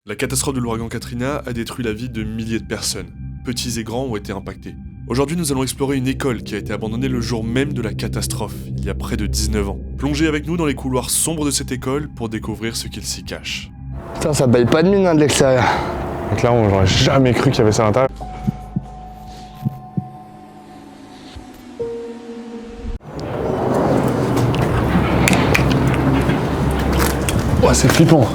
La catastrophe de l'ouragan Katrina a détruit la vie de milliers de personnes. Petits et grands ont été impactés. Aujourd'hui, nous allons explorer une école qui a été abandonnée le jour même de la catastrophe, il y a près de 19 ans. Plongez avec nous dans les couloirs sombres de cette école pour découvrir ce qu'il s'y cache. Putain, ça baille pas de mine de l'extérieur. Clairement, j'aurais jamais cru qu'il y avait ça à l'intérieur. Oh, c'est flippant. Ouais.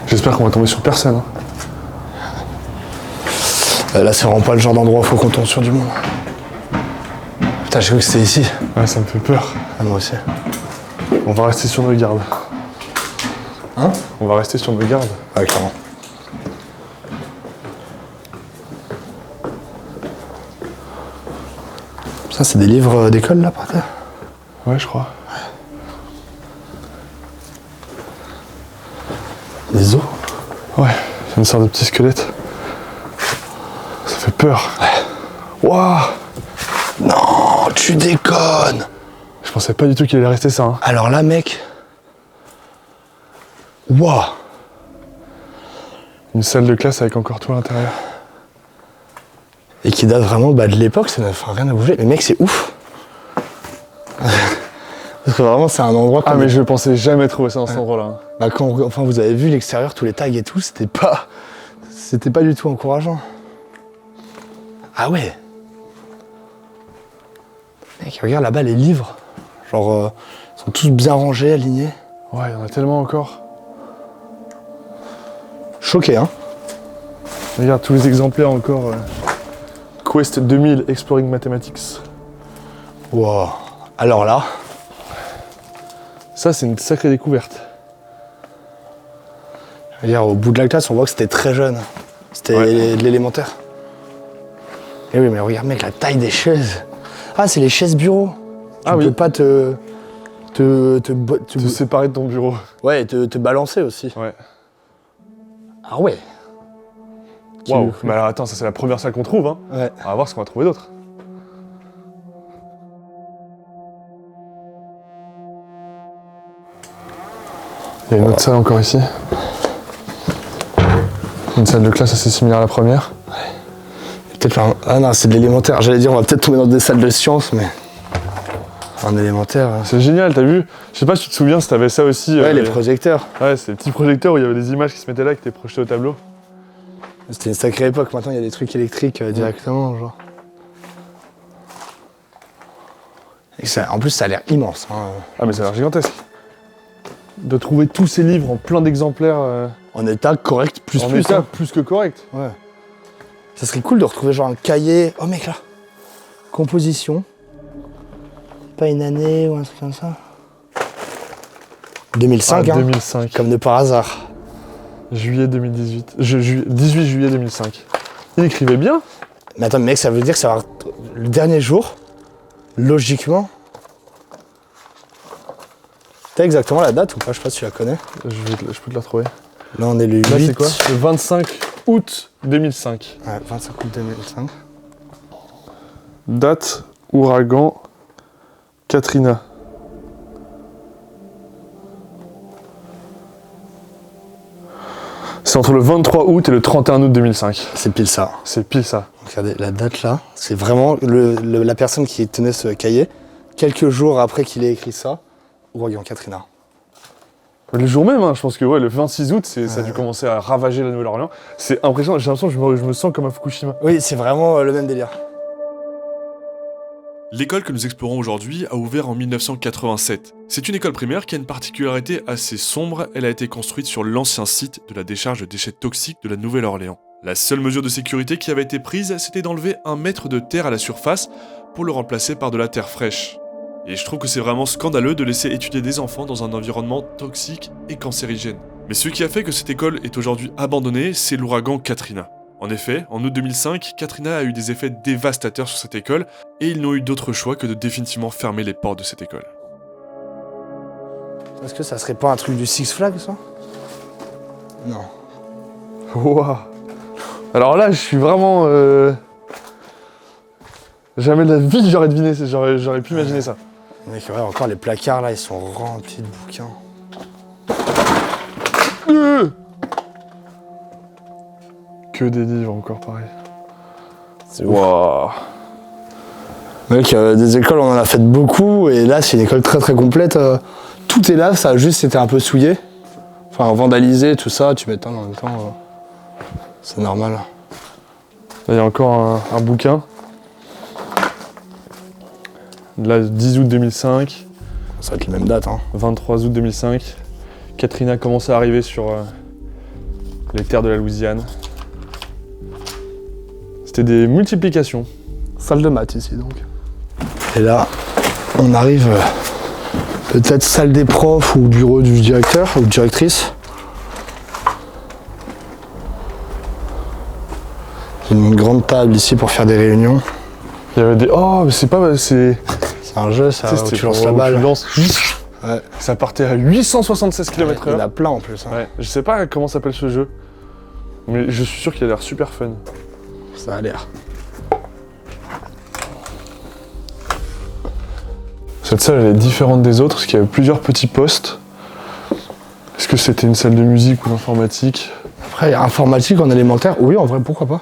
J'espère qu'on va tomber sur personne. Là, c'est vraiment pas le genre d'endroit où faut qu'on tombe sur du monde. Putain, j'ai cru que c'était ici. Ouais, ça me fait peur. Ah, moi aussi. On va rester sur nos gardes. Hein? On va rester sur nos gardes. Ouais, clairement. Ça, c'est des livres d'école, là, par terre? Ouais, je crois. Des os? Ouais, c'est une sorte de petit squelette. Ça fait peur. Waouh! Non, tu déconnes! Je pensais pas du tout qu'il allait rester ça. Hein. Alors là, mec... Waouh! Une salle de classe avec encore tout à l'intérieur. Et qui date vraiment de l'époque, ça n'a rien à bouger. Mais mec, c'est ouf! Parce que vraiment, c'est un endroit... Ah, mais je pensais jamais trouver ça dans cet endroit-là. Hein. Bah, enfin, vous avez vu l'extérieur, tous les tags et tout, c'était pas du tout encourageant. Ah ouais. Mec, regarde là-bas les livres. Genre, ils sont tous bien rangés, alignés. Ouais, il y en a tellement encore. Choqué, hein. Regarde tous les exemplaires encore. Quest 2000 Exploring Mathematics. Wow. Alors là... Ça, c'est une sacrée découverte. Regarde, au bout de la classe, on voit que c'était très jeune. C'était de l'élémentaire. Et oui, mais regarde, mec, la taille des chaises. Ah, c'est les chaises bureau. Tu peux pas te séparer de ton bureau. Ouais, et te balancer aussi. Ouais. Ah ouais. Waouh. Mais alors attends, ça c'est la première salle qu'on trouve. Hein. Ouais. On va voir ce qu'on va trouver d'autre. Il y a une autre salle encore ici. Une salle de classe assez similaire à la première. Peut-être ah non, c'est de l'élémentaire. J'allais dire, on va peut-être tomber dans des salles de sciences, mais... En élémentaire... C'est génial, t'as vu? Je sais pas si tu te souviens si t'avais ça aussi. Ouais, les projecteurs. Ouais, c'est des petits projecteurs où il y avait des images qui se mettaient là, qui étaient projetées au tableau. C'était une sacrée époque. Maintenant, il y a des trucs électriques directement, genre. Et ça, en plus, ça a l'air immense. Hein. Ah, mais ça a l'air gigantesque. De trouver tous ces livres en plein d'exemplaires... En état correct, plus hein. Plus que correct. Ouais. Ça serait cool de retrouver genre un cahier... Oh mec, là. Composition. Pas une année ou un truc comme ça. 2005, ah, hein. 2005. Comme de par hasard. Juillet 2018. 18 juillet 2005. Il écrivait bien. Mais attends, mec, ça veut dire que ça va... Le dernier jour, logiquement... T'as exactement la date ou pas? Je sais pas si tu la connais. Je peux te la retrouver. Là, on est le 8... Là, c'est quoi? Le 25 août 2005. Ouais, 25 août 2005. Date, ouragan, Katrina. C'est entre le 23 août et le 31 août 2005. C'est pile ça. C'est pile ça. Regardez, la date là, c'est vraiment la personne qui tenait ce cahier. Quelques jours après qu'il ait écrit ça, ouragan Katrina. Le jour même, hein, je pense que le 26 août, ça a dû commencer à ravager la Nouvelle-Orléans. C'est impressionnant, j'ai l'impression que je me sens comme à Fukushima. Oui, c'est vraiment le même délire. L'école que nous explorons aujourd'hui a ouvert en 1987. C'est une école primaire qui a une particularité assez sombre, elle a été construite sur l'ancien site de la décharge de déchets toxiques de la Nouvelle-Orléans. La seule mesure de sécurité qui avait été prise, c'était d'enlever 1 mètre de terre à la surface pour le remplacer par de la terre fraîche. Et je trouve que c'est vraiment scandaleux de laisser étudier des enfants dans un environnement toxique et cancérigène. Mais ce qui a fait que cette école est aujourd'hui abandonnée, c'est l'ouragan Katrina. En effet, en août 2005, Katrina a eu des effets dévastateurs sur cette école, et ils n'ont eu d'autre choix que de définitivement fermer les portes de cette école. Est-ce que ça serait pas un truc du Six Flags, ça? Non. Waouh. Alors là, je suis vraiment... Jamais de la vie j'aurais deviné, j'aurais pu imaginer ça. Mec, ouais, encore les placards là, ils sont remplis de bouquins. Que des livres encore pareil. C'est ouf. Waouh. Mec, des écoles, on en a fait beaucoup, et là, c'est une école très très complète. Tout est là, ça a juste été un peu souillé. Enfin, vandalisé, tout ça, tu m'étonnes en même temps. C'est normal. Là, il y a encore un bouquin. Là, 10 août 2005, Ça va être les mêmes dates, hein. 23 août 2005. Katrina commence à arriver sur les terres de la Louisiane. C'était des multiplications. Salle de maths ici, donc. Et là, on arrive peut-être salle des profs ou bureau du directeur ou directrice. J'ai une grande table ici pour faire des réunions. Il y avait des... Oh, mais c'est pas... C'est un jeu, ça, où tu lances la balle. Ouais. Ça partait à 876 Il y en km/h. a plein en plus. Hein. Ouais. Je sais pas comment s'appelle ce jeu. Mais je suis sûr qu'il a l'air super fun. Ça a l'air. Cette salle, elle est différente des autres parce qu'il y avait plusieurs petits postes. Est-ce que c'était une salle de musique ou d'informatique? Après, informatique en élémentaire, oui, en vrai, pourquoi pas.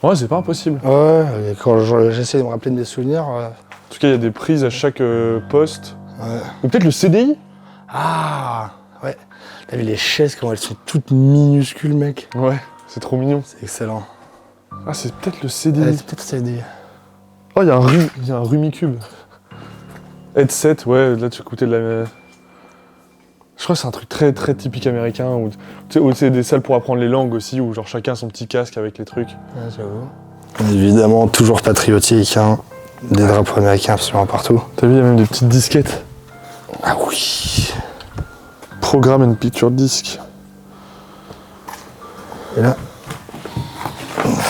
Ouais, c'est pas impossible. Ouais, et quand j'essaie de me rappeler de mes souvenirs. En tout cas, il y a des prises à chaque poste. Ouais. Ou peut-être le CDI? Ah, ouais. T'as vu les chaises, comment elles sont toutes minuscules, mec. Ouais, c'est trop mignon. C'est excellent. Ah, c'est peut-être le CDI. Ouais, c'est peut-être ça dit. Oh, il y a un Rumicube. Headset, ouais, là tu écoutais de la... Je crois que c'est un truc très très typique américain, où tu sais, c'est des salles pour apprendre les langues aussi, où genre chacun a son petit casque avec les trucs. Ouais, j'avoue. Évidemment, toujours patriotique, hein. Des drapeaux américains absolument partout. T'as vu, il y a même des petites disquettes. Ah oui. Programme and picture disc. Et là,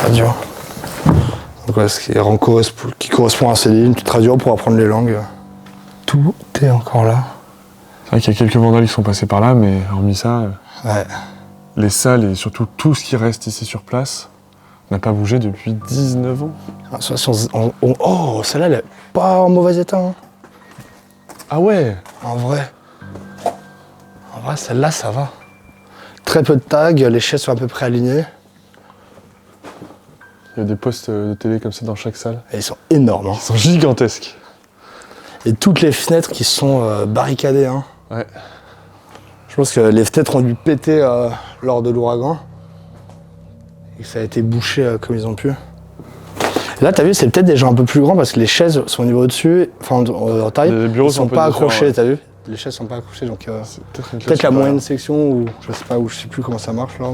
radio. Donc ouais, ce qui correspond à ces lignes, une petite radio pour apprendre les langues. Tout est encore là. C'est vrai qu'il y a quelques vandales qui sont passés par là, mais hormis ça, Ouais. les salles et surtout tout ce qui reste ici sur place n'a pas bougé depuis 19 ans. Oh, celle-là, elle est pas en mauvais état. Hein. Ah ouais. En vrai. En vrai, celle-là, ça va. Très peu de tags, les chaises sont à peu près alignées. Il y a des postes de télé comme ça dans chaque salle. Et ils sont énormes. Hein. Ils sont gigantesques. Et toutes les fenêtres qui sont barricadées. Hein. Ouais. Je pense que les fenêtres ont dû péter lors de l'ouragan. Et que ça a été bouché comme ils ont pu. Et là, t'as vu, c'est peut-être des gens un peu plus grands parce que les chaises sont au niveau au-dessus, enfin en taille. Les bureaux ils sont sont pas un peu différents, accrochés, ouais. t'as vu? Les chaises sont pas accrochées, donc C'est peut-être une classe peut-être la supérieure. moyenne section ou je sais pas, ou je sais plus comment ça marche là.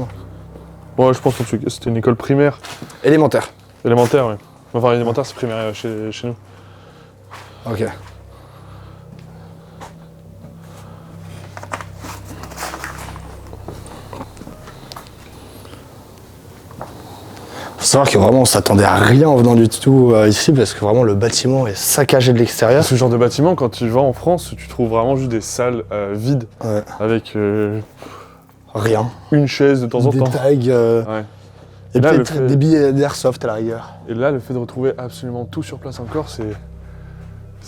Ouais, je pense que c'était une école primaire. Élémentaire. Élémentaire, oui. Enfin, élémentaire, c'est primaire chez nous. Ok. Faut savoir que vraiment on s'attendait à rien en venant du tout ici parce que vraiment le bâtiment est saccagé de l'extérieur. Ce genre de bâtiment, quand tu vas en France, tu trouves vraiment juste des salles vides, Ouais. avec Rien. une chaise de temps en Des temps. tags, Ouais. et là, le peut-être fait- des billets d'airsoft à la rigueur. Et là, le fait de retrouver absolument tout sur place encore, c'est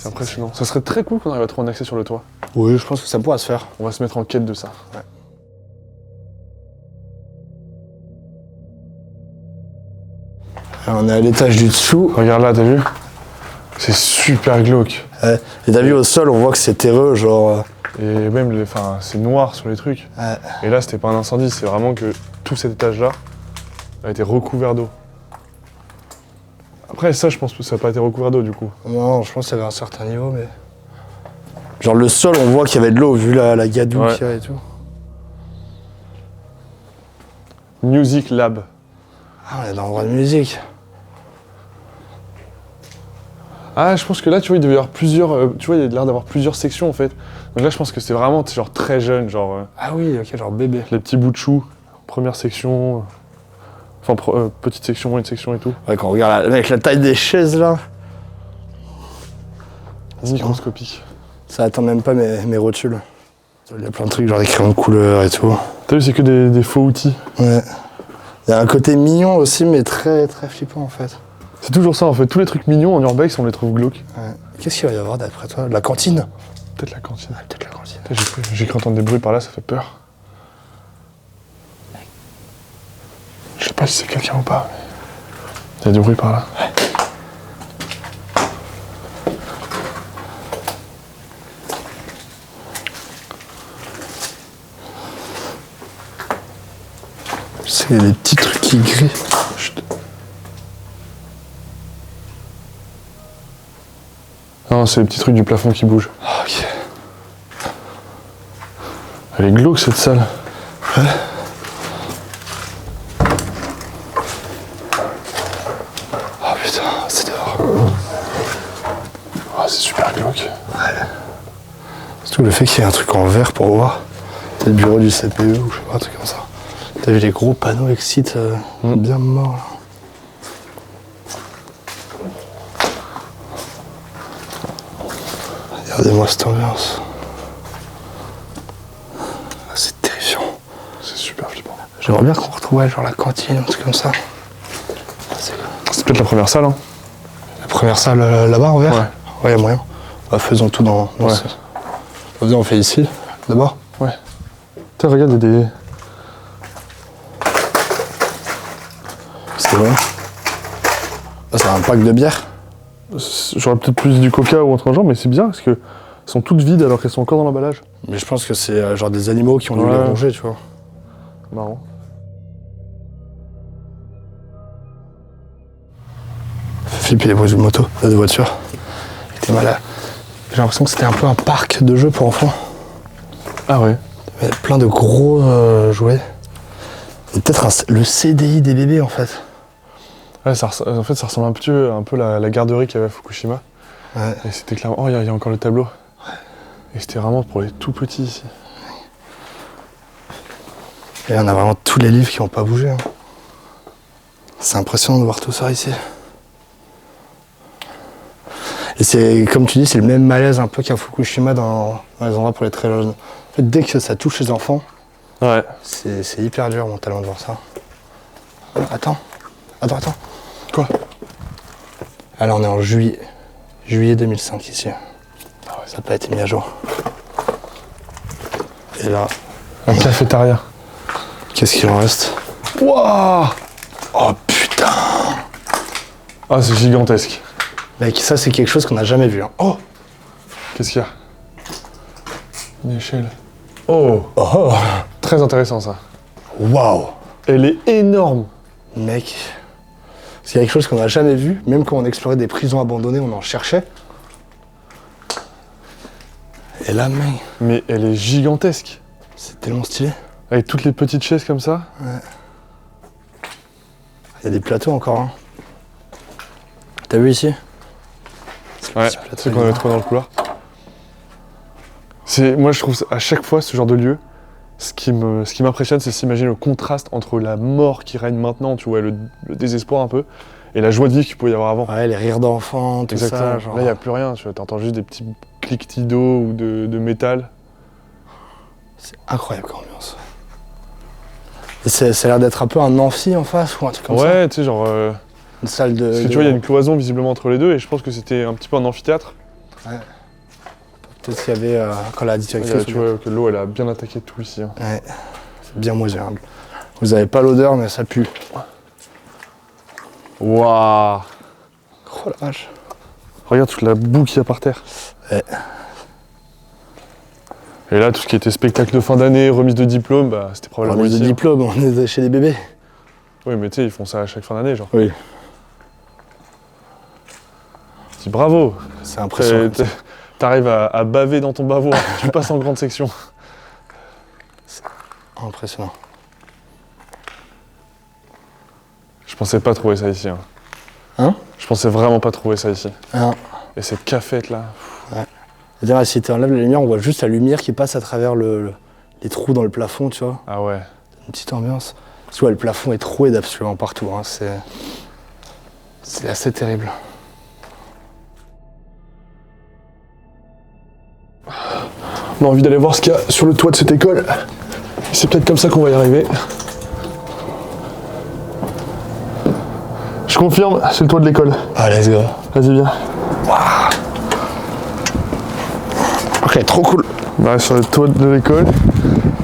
impressionnant. Ça serait très cool qu'on arrive à trouver un accès sur le toit. Oui, je pense que ça pourra se faire. On va se mettre en quête de ça. Ouais. Alors, on est à l'étage du dessous. Regarde là, t'as vu? C'est super glauque. Et t'as vu au sol, on voit que c'est terreux, genre. Et même, c'est noir sur les trucs. Et là, c'était pas un incendie, c'est vraiment que tout cet étage-là a été recouvert d'eau. Après, ça, je pense que ça n'a pas été recouvert d'eau, du coup. Non, je pense qu'il y avait un certain niveau, mais. Genre le sol, on voit qu'il y avait de l'eau, vu la gadoue Ouais. qu'il y a et tout. Music Lab. Ah, on est dans l'endroit de musique. Ah, je pense que là, tu vois, il devait y avoir plusieurs... tu vois, il y a l'air d'avoir plusieurs sections, en fait. Donc là, je pense que c'est vraiment, genre, très jeune, genre... Ah oui, ok, genre bébé. les petits bouts de chou, première section... Enfin, petite section, moyenne section et tout. Ouais, quand on regarde avec la taille des chaises là, Microscopique. ça atteint même pas mes rotules. Il y a plein de trucs, genre des crayons de couleur et tout. T'as vu, c'est que des faux outils. Ouais. Il y a un côté mignon aussi, mais très très flippant en fait. C'est toujours ça, en fait. Tous les trucs mignons en urbex, on les trouve glauques. Ouais. Qu'est-ce qu'il va y avoir d'après toi? La cantine? Peut-être la cantine. Peut-être la cantine. Putain, j'ai cru entendre des bruits par là, ça fait peur. si c'est quelqu'un ou pas. Il y a du bruit par là. Ouais. C'est des petits trucs qui grillent. Chut. Non, c'est les petits trucs du plafond qui bougent. Ah, ok. Elle est glauque cette salle. Ouais. Oh putain, c'est dehors. Ah, c'est super glauque. Ouais. Surtout le fait qu'il y ait un truc en verre pour voir. C'est le bureau du CPE ou je sais pas, un truc comme ça. T'as vu les gros panneaux Exit bien morts là. Regardez-moi cette ambiance. Ah, c'est terrifiant. C'est super flippant. J'aimerais bien qu'on retrouve genre la cantine, un truc comme ça. C'est peut-être la première salle, hein. La première salle là-bas en vert. Ouais. Ouais, y a moyen. Bah, faisons tout dans Ouais. ce... Vas-y, on fait ici, d'abord. Ouais. Putain, regarde, il y a des... C'est bon. Ah, c'est un pack de bière. J'aurais peut-être plus du coca ou un truc genre, mais c'est bien parce que elles sont toutes vides alors qu'elles sont encore dans l'emballage. Mais je pense que c'est genre des animaux qui ont dû Ouais. les ronger, tu vois. Marrant. Fait flipper les bruits de moto, de voiture. T'es malade. J'ai l'impression que c'était un peu un parc de jeux pour enfants. Ah ouais. Il y avait plein de gros jouets. Et peut-être le CDI des bébés en fait. Ouais, en fait, ça ressemble un peu à la garderie qu'il y avait à Fukushima. Ouais. Et c'était clairement... Oh, il y a encore le tableau. Et c'était vraiment pour les tout petits ici. Et on a vraiment tous les livres qui n'ont pas bougé. Hein. C'est impressionnant de voir tout ça ici. Et c'est, comme tu dis, c'est le même malaise un peu qu'à Fukushima dans les endroits pour les très jeunes. En fait, dès que ça touche les enfants, Ouais. c'est hyper dur mentalement de voir ça. Attends. Quoi? Alors on est en juillet 2005 ici. Ah ouais, ça n'a pas été mis à jour. Et là, Un cafétéria. qu'est-ce qu'il en reste? Wouah! Oh putain! Ah, c'est gigantesque. Mec, ça c'est quelque chose qu'on n'a jamais vu. Hein. Oh! Qu'est-ce qu'il y a? Une échelle. Oh! Oh! Très intéressant ça. Waouh! Elle est énorme. Mec, c'est quelque chose qu'on n'a jamais vu. Même quand on explorait des prisons abandonnées, on en cherchait. Et là, mec, Mais elle est gigantesque. c'est tellement stylé. Avec toutes les petites chaises comme ça. Il y a des plateaux encore. Hein. T'as vu ici? Ouais, petit plateau c'est qu'on avait énorme. trouvé dans le couloir. Moi, je trouve à chaque fois ce genre de lieu, ce qui m'impressionne, c'est s'imaginer le contraste entre la mort qui règne maintenant, tu vois, le désespoir un peu, et la joie de vivre qu'il pouvait y avoir avant. Ouais, les rires d'enfants, tout Exactement. ça. Genre... Là, il n'y a plus rien, tu vois, t'entends juste des petits cliquetis d'eau ou de métal. C'est incroyable comme ambiance. Et ça a l'air d'être un peu un amphi en face ou un truc comme ça. Ouais, tu sais, genre... Une salle de... parce que tu vois, il y a une cloison visiblement entre les deux, et je pense que c'était un petit peu un amphithéâtre. Ouais. Peut-être qu'il y avait, quand la Il y a, directrice... tu vois que l'eau, elle a bien attaqué tout ici. Hein. Ouais, c'est bien moisi. Vous avez pas l'odeur, mais ça pue. Waouh! Oh la vache. Regarde toute la boue qu'il y a par terre. Ouais. Et là, tout ce qui était spectacle de fin d'année, remise de diplôme, bah, c'était probablement Remise de ici, hein. diplôme, on est chez les bébés. Oui, mais tu sais, ils font ça à chaque fin d'année, genre. Oui. Je dis bravo! C'est impressionnant. T'arrives à baver dans ton bavoir, tu passes en grande section. Impressionnant. Je pensais pas trouver ça ici. Hein. Hein? Je pensais vraiment pas trouver ça ici. Hein? Et cette cafette là. C'est-à-dire, si tu enlèves la lumière, on voit juste la lumière qui passe à travers les trous dans le plafond, tu vois. Ah ouais. Une petite ambiance. Tu vois, le plafond est troué d'absolument partout. Hein. C'est assez terrible. On a envie d'aller voir ce qu'il y a sur le toit de cette école. C'est peut-être comme ça qu'on va y arriver. Je confirme, c'est le toit de l'école. Ah, let's go. Vas-y, viens. Ok, trop cool. On sur le toit de l'école.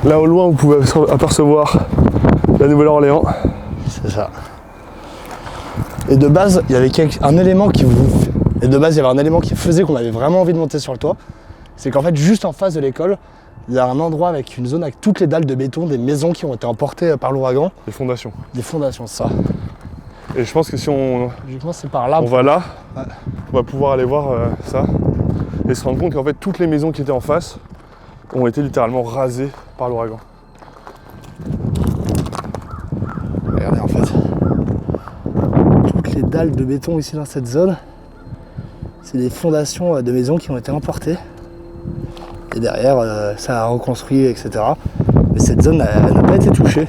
Là au loin, vous pouvez apercevoir la Nouvelle-Orléans. C'est ça. Et de base, il y avait un élément qui faisait qu'on avait vraiment envie de monter sur le toit. C'est qu'en fait, juste en face de l'école, il y a un endroit avec une zone avec toutes les dalles de béton des maisons qui ont été emportées par l'ouragan. Les fondations. Des fondations, ça. Et je pense que si on C'est par là. on va là, Ouais. on va pouvoir aller voir ça et se rendre compte qu'en fait toutes les maisons qui étaient en face ont été littéralement rasées par l'ouragan. Regardez en fait. Toutes les dalles de béton ici dans cette zone, c'est des fondations de maisons qui ont été emportées. Et derrière, ça a reconstruit, etc. Mais cette zone n'a pas été touchée.